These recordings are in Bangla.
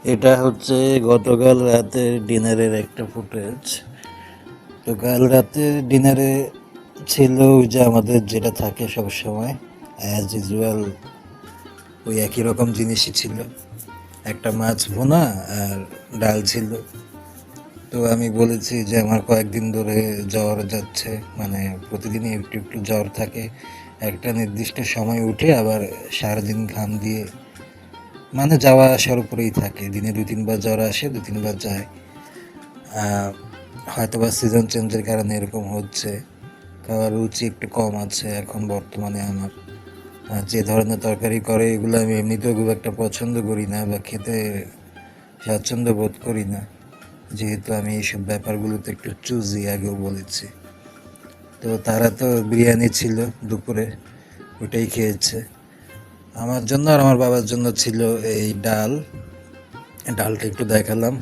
এটা হচ্ছে গতকাল রাতের ডিনারের একটা ফুটেজ। তো কাল রাতে ডিনারে ছিল ওই যে আমাদের যেটা থাকে সব সময় অ্যাজ ইউজুয়াল, ওই একই রকম জিনিসই ছিল। একটা মাছ ভুনা আর ডাল ছিল। তো আমি বলেছি যে আমার কয়েকদিন ধরে জ্বর যাচ্ছে, মানে প্রতিদিনই একটু একটু জ্বর থাকে, একটা নির্দিষ্ট সময় উঠে আবার সারাদিন ঘাম দিয়ে মানে যাওয়া আসার উপরেই থাকে। দিনে 2-3 বার জ্বর আসে, 2-3 বার যায়। হয়তো বা সিজন চেঞ্জের কারণে এরকম হচ্ছে। খাওয়ার রুচি একটু কম আছে এখন বর্তমানে আমার। যে ধরনের তরকারি করে এগুলো আমি এমনিতেও খুব একটা পছন্দ করি না বা খেতে স্বাচ্ছন্দ্য বোধ করি না, যেহেতু আমি এইসব ব্যাপারগুলোতে একটু চুজি, আগেও বলেছি। তো তারা তো বিরিয়ানি ছিল দুপুরে, ওটাই খেয়েছে। আমার জন্য আর আমার বাবার জন্য ছিল এই ডাল। ডালটা একটু দেখালাম,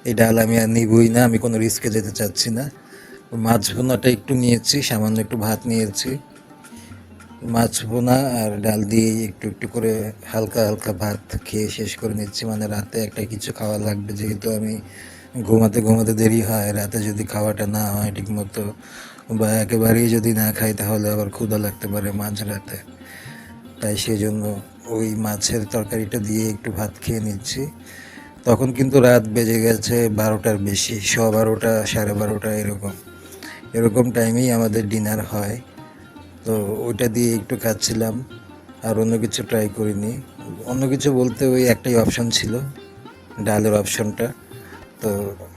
এই ডাল আমি আর নিবই না, আমি কোনো রিস্কে যেতে চাচ্ছি না। মাছ ভুনাটা একটু নিয়েছি, সামান্য একটু ভাত নিয়েছি। মাছ ভুনা আর ডাল দিয়ে একটু একটু করে হালকা হালকা ভাত খেয়ে শেষ করে নিচ্ছি। মানে রাতে একটা কিছু খাওয়া লাগবে, যেহেতু আমি ঘুমাতে ঘুমাতে দেরি হয়। রাতে যদি খাওয়াটা না হয় ঠিক মতো বা একেবারেই যদি না খাই, তাহলে আবার ক্ষুধা লাগতে পারে মাঝরাতে। তাই সেই জন্য ওই মাছের তরকারিটা দিয়ে একটু ভাত খেয়ে নিচ্ছি। তখন কিন্তু রাত বেজে গেছে 12টার বেশি, 12:15 12:30 এরকম এরকম টাইমেই আমাদের ডিনার হয়। তো ওইটা দিয়ে একটু খাচ্ছিলাম, আর অন্য কিছু ট্রাই করিনি। অন্য কিছু বলতে ওই একটাই অপশন ছিল, ডালের অপশনটা। তো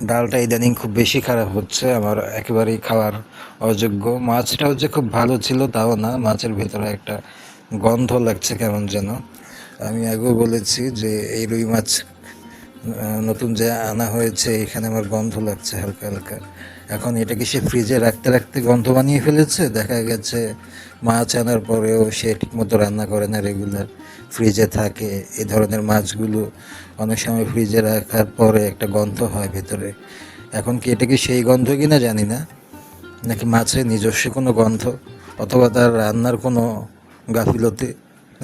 ডালটা ইদানিং খুব বেশি খারাপ হচ্ছে, আমার একেবারেই খাওয়ার অযোগ্য। মাছটাও যে খুব ভালো ছিল তাও না, মাছের ভেতরে একটা গন্ধ লাগছে কেমন যেন। আমি আগেও বলেছি যে এই রুই মাছ নতুন যে আনা হয়েছে, এখানে আমার গন্ধ লাগছে হালকা হালকা। এখন এটাকে সে ফ্রিজে রাখতে রাখতে গন্ধ বানিয়ে ফেলেছে। দেখা গেছে মাছ আনার পরেও সে ঠিকমতো রান্না করে না, রেগুলার ফ্রিজে থাকে। এই ধরনের মাছগুলো অনেক সময় ফ্রিজে রাখার পরে একটা গন্ধ হয় ভেতরে। এখন কি এটা কি সেই গন্ধ কিনা জানি না, নাকি মাছের নিজস্ব কোনো গন্ধ, অথবা তার রান্নার কোনো গাফিলতি,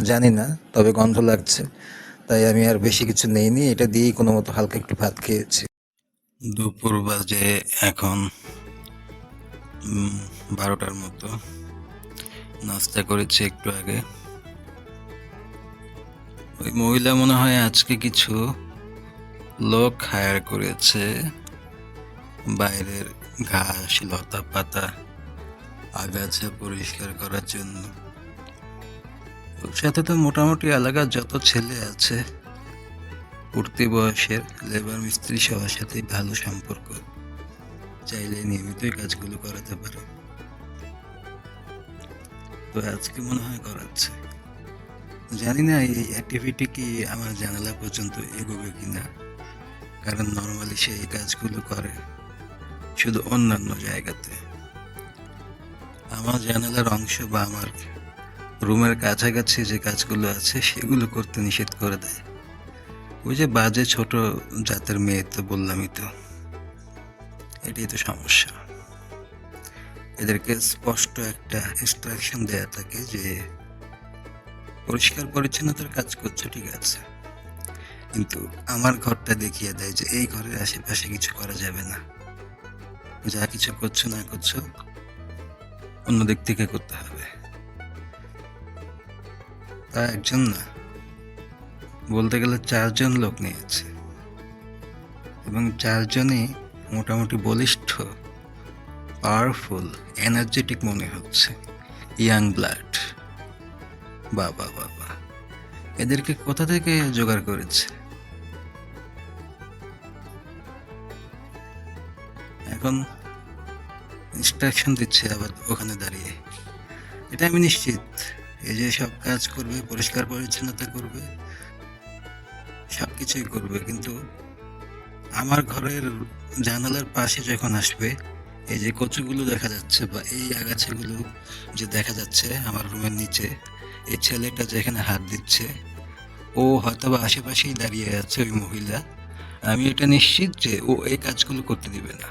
জানি না, তবে গন্ধ লাগছে। তাই আমি আর বেশি কিছু নেইনি, এটা দিয়েই কোনো মতো হালকা একটু ভাত খেয়েছি। দুপুর বাজে এখন 12টার মতো। নাস্তা করেছি একটু আগে। ওই মহিলা মনে হয় আজকে কিছু লোক হায়ার করেছে বাইরের ঘাস, লতা পাতা, আগাছা পরিষ্কার করার জন্য। ওর সাথে তো মোটামুটি এলাকার যত ছেলে আছে উঠতি বয়সের, লেবার মিস্ত্রি, সবার সাথেই ভালো সম্পর্ক, চাইলে নিয়মিতই কাজগুলো করাতে পারে। তো আজকে মনে হয় করাচ্ছে। জানি না এই অ্যাক্টিভিটি কি আমার জানালা পর্যন্ত এগোবে কিনা, কারণ নর্মালি সে এই কাজগুলো করে শুধু অন্যান্য জায়গাতে। আমার জানালার অংশ বা আমার রুমের কাছাকাছি যে কাজগুলো আছে সেগুলো করতে নিষেধ করে দেয়। ওই যে বাজে ছোট জাতের মেয়ে, তো বললামই তো, এটাই তো সমস্যা। এদেরকে স্পষ্ট একটা ইনস্ট্রাকশন দেয়া থাকে যে পরিষ্কার পরিচ্ছন্নতার কাজ করছো, ঠিক আছে, কিন্তু আমার ঘরটা দেখিয়ে দেয় যে এই ঘরের আশেপাশে কিছু করা যাবে না। যা কিছু করছো না করছো অন্য দিক থেকে করতে হবে। তা একজন না, বলতে গেলে 4জন লোক নিয়েছে, এবং 4জনই মোটামুটি বলিষ্ঠ, পাওয়ারফুল, এনার্জেটিক মনে হচ্ছে, ইয়াং ব্লাড। বাবা বাবা, এদেরকে কোথা থেকে জোগাড় করেছে? এখন ইনস্ট্রাকশন দিচ্ছে আবার ওখানে দাঁড়িয়ে। এটা আমি নিশ্চিত, এই যে সব কাজ করবে, পরিষ্কার পরিচ্ছন্নতা করবে, সব কিছুই করবে, কিন্তু আমার ঘরের জানালার পাশে যখন আসবে, এই যে কচুগুলো দেখা যাচ্ছে বা এই আগাছাগুলো যে দেখা যাচ্ছে আমার রুমের নিচে, এই ছেলেটা যেখানে হাত দিচ্ছে ও হয়তো বা আশেপাশেই দাঁড়িয়ে আছে, ওই মহিলা। আমি এটা নিশ্চিত যে ও এই কাজগুলো করতে দিবে না।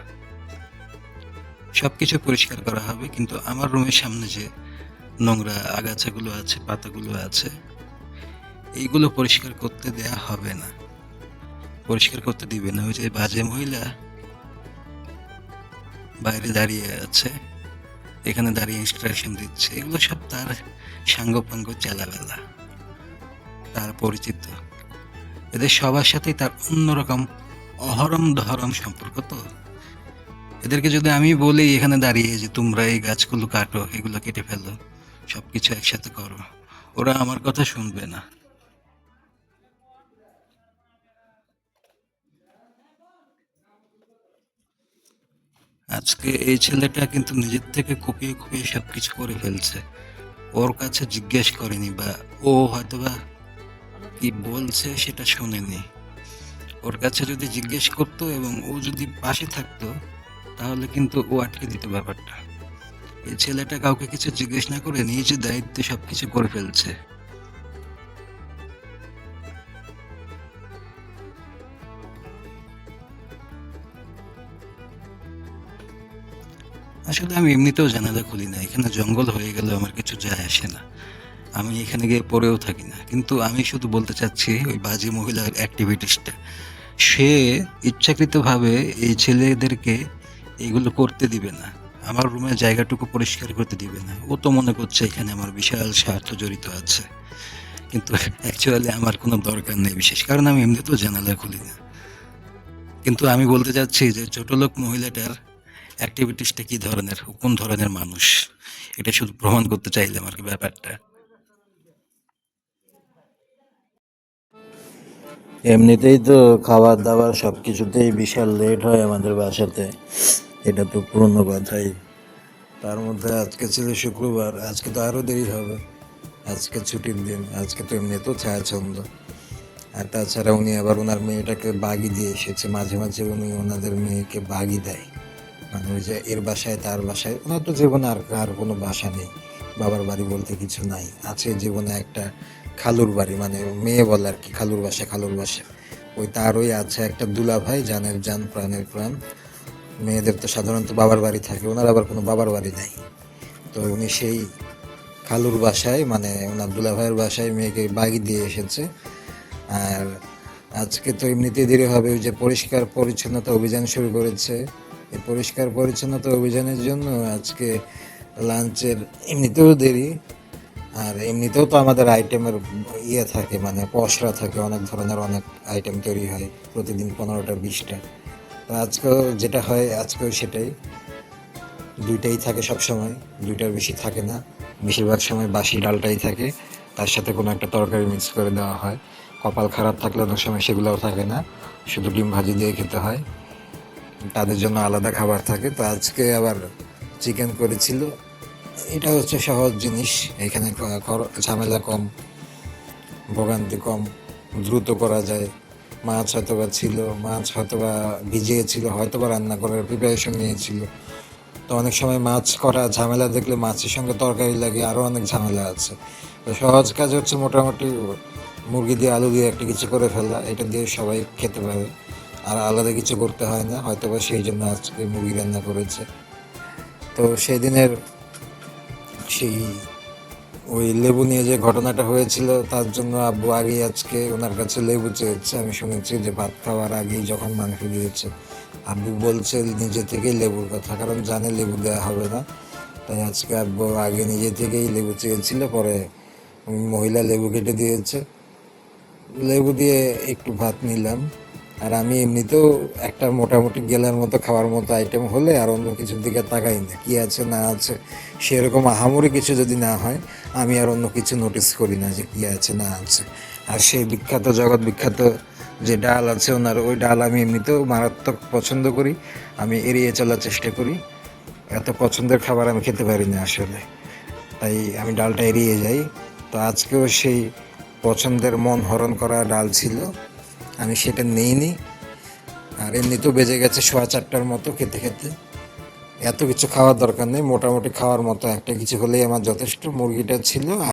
সবকিছু পরিষ্কার করা হবে, কিন্তু আমার রুমের সামনে যে নোংরা আগাছাগুলো আছে, পাতাগুলো আছে, এইগুলো পরিষ্কার করতে দেয়া হবে না। পরিষ্কার করতে দিবে না। ওই যে বাজে মহিলা বাইরে দাঁড়িয়ে আছে, এখানে দাঁড়িয়ে ইনস্ট্রাকশন দিচ্ছে, এগুলো সব তার সাঙ্গপাঙ্গ চেলাবেলা, তার পরিচিত। এদের সবার সাথেই তার অন্যরকম অহরম দহরম সম্পর্ক। তো এদেরকে যদি আমি বলি এখানে দাঁড়িয়ে যে তোমরা এই গাছগুলো কাটো, এগুলো কেটে ফেলো, সবকিছু একসাথে করো, ওরা আমার কথা শুনবে না। আজকে এই ছেলেটা কিন্তু নিজের থেকে কুপিয়ে কুপিয়ে সবকিছু করে ফেলছে। ওর কাছে জিজ্ঞেস করেনি, বা ও হয়তোবা কি বলছে সেটা শোনেনি। ওর কাছে যদি জিজ্ঞেস করতো এবং ও যদি পাশে থাকতো, তাহলে কিন্তু ও আটকে দিত ব্যাপারটা। এই ছেলেটা কাউকে কিছু জিজ্ঞেস না করে নিজের দায়িত্বে সবকিছু করে ফেলছে। আসলে আমি এমনিতেও জানালা খুলি না, এখানে জঙ্গল হয়ে গেলে আমার কিছু যায় আসে না, আমি এখানে গিয়ে পড়েও থাকি না। কিন্তু আমি শুধু বলতে চাচ্ছি ওই বাজে মহিলার অ্যাক্টিভিটিসটা, সে ইচ্ছাকৃতভাবে এই ছেলেদেরকে এইগুলো করতে দিবে না, আমার রুমের জায়গাটুকু পরিষ্কার করতে দিবে না। ও তো মনে করছে এখানে আমার বিশাল স্বার্থ জড়িত আছে, কিন্তু অ্যাকচুয়ালি আমার কোনো দরকার নেই, বিশেষ কারণ আমি এমনিতেও জানালা খুলি না। কিন্তু আমি বলতে চাচ্ছি যে ছোটলোক মহিলাটার অ্যাক্টিভিটিসটা কী ধরনের, ও কোন ধরনের মানুষ, এটা শুধু প্রমাণ করতে চাইলাম আর কি ব্যাপারটা। এমনিতেই তো খাবার দাবার সব কিছুতেই বিশাল লেট হয় আমাদের বাসাতে, এটা তো পুরনো কথাই। তার মধ্যে আজকে ছিল শুক্রবার, আজকে তো আরও দেরি হবে, আজকে ছুটির দিন, আজকে তো এমনিতেও ছায়াছন্দ। আর তাছাড়া উনি আবার ওনার মেয়েটাকে বাগি দিয়ে এসেছে, মাঝে মাঝে উনি ওনাদের মেয়েকে বাগি দেয়, মানে ওই যে এর বাসায় তার বাসায়। ওনার তো জীবনে আর কোনো বাসা নেই, বাবার বাড়ি বলতে কিছু নাই, আছে জীবনে একটা খালুর বাড়ি, মানে মেয়ে বলে আর কি, খালুর বাসা খালুর বাসা। ওই তারই আছে একটা দুলা ভাই, জানের জান প্রাণের প্রাণ। মেয়েদের তো সাধারণত বাবার বাড়ি থাকে, ওনার আবার কোনো বাবার বাড়ি নাই। তো উনি সেই খালুর বাসায়, মানে ওনার দুলা ভাইয়ের বাসায় মেয়েকে বাগি দিয়ে এসেছে। আর আজকে তো এমনিতেই দেরি হবে, ওই যে পরিষ্কার পরিচ্ছন্নতা অভিযান শুরু করেছে। এই পরিষ্কার পরিচ্ছন্নতা অভিযানের জন্য আজকে লাঞ্চের এমনিতেও দেরি। আর এমনিতেও তো আমাদের আইটেমের ইয়ে থাকে, মানে পসরা থাকে, অনেক ধরনের অনেক আইটেম তৈরি হয় প্রতিদিন, 15টা 20টা। তো আজকেও যেটা হয়, আজকেও সেটাই, দুইটাই থাকে সব সময়, দুইটার বেশি থাকে না। বেশিরভাগ সময় বাসি ডালটাই থাকে, তার সাথে কোনো একটা তরকারি মিক্স করে দেওয়া হয়। কপাল খারাপ থাকলে অনেক সময় সেগুলোও থাকে না, শুধু ডিম ভাজি দিয়ে খেতে হয়, তাদের জন্য আলাদা খাবার থাকে। তো আজকে আবার চিকেন করেছিল। এটা হচ্ছে সহজ জিনিস, এখানে ঝামেলা কম, ভোগান্তি কম, দ্রুত করা যায়। মাছ হয়তোবা ছিল, মাছ হয়তোবা ভিজিয়েছিল, হয়তোবা রান্না করার প্রিপারেশন নিয়েছিল। তো অনেক সময় মাছ করা ঝামেলা দেখলে মাছের সঙ্গে তরকারি লাগে, আরও অনেক ঝামেলা আছে। তো সহজ কাজ হচ্ছে মোটামুটি মুরগি দিয়ে আলু দিয়ে একটা কিছু করে ফেলা, এটা দিয়ে সবাই খেতে পারে, আর আলাদা কিছু করতে হয় না, হয়তোবা সেই জন্য আজকে মুরগি রান্না করেছে। তো সেদিনের সেই ওই লেবু নিয়ে যে ঘটনাটা হয়েছিল, তার জন্য আব্বু আগেই আজকে ওনার কাছে লেবু চেয়েছে। আমি শুনেছি যে ভাত খাওয়ার আগেই যখন মাংস দিয়েছে, আব্বু বলছে নিজে থেকেই লেবুর কথা, কারণ জানে লেবু দেওয়া হবে না। তাই আজকে আব্বু আগে নিজে থেকেই লেবু চেয়েছিল, পরে মহিলা লেবু কেটে দিয়েছে, লেবু দিয়ে একটু ভাত নিলাম। আর আমি এমনিতেও একটা মোটামুটি গেলার মতো খাওয়ার মতো আইটেম হলে আর অন্য কিছুর দিকে তাকাই না, কী আছে না আছে, সেরকম আহামরি কিছু যদি না হয় আমি আর অন্য কিছু নোটিস করি না যে কী আছে না আছে। আর সেই বিখ্যাত জগৎ বিখ্যাত যে ডাল আছে ওনার, ওই ডাল আমি এমনিতেও মারাত্মক পছন্দ করি, আমি এড়িয়ে চলার চেষ্টা করি, এত পছন্দের খাবার আমি খেতে পারি না আসলে, তাই আমি ডালটা এড়িয়ে যাই। তো আজকেও সেই পছন্দের মন হরণ করা ডাল ছিল, আমি সেটা নিইনি। আর এমনিতেও বেজে গেছে 4:15টার মতো খেতে খেতে, এত কিছু খাওয়ার দরকার নেই, মোটামুটি খাওয়ার মতো একটা কিছু হলেই আমার যথেষ্ট। মুরগিটা ছিল।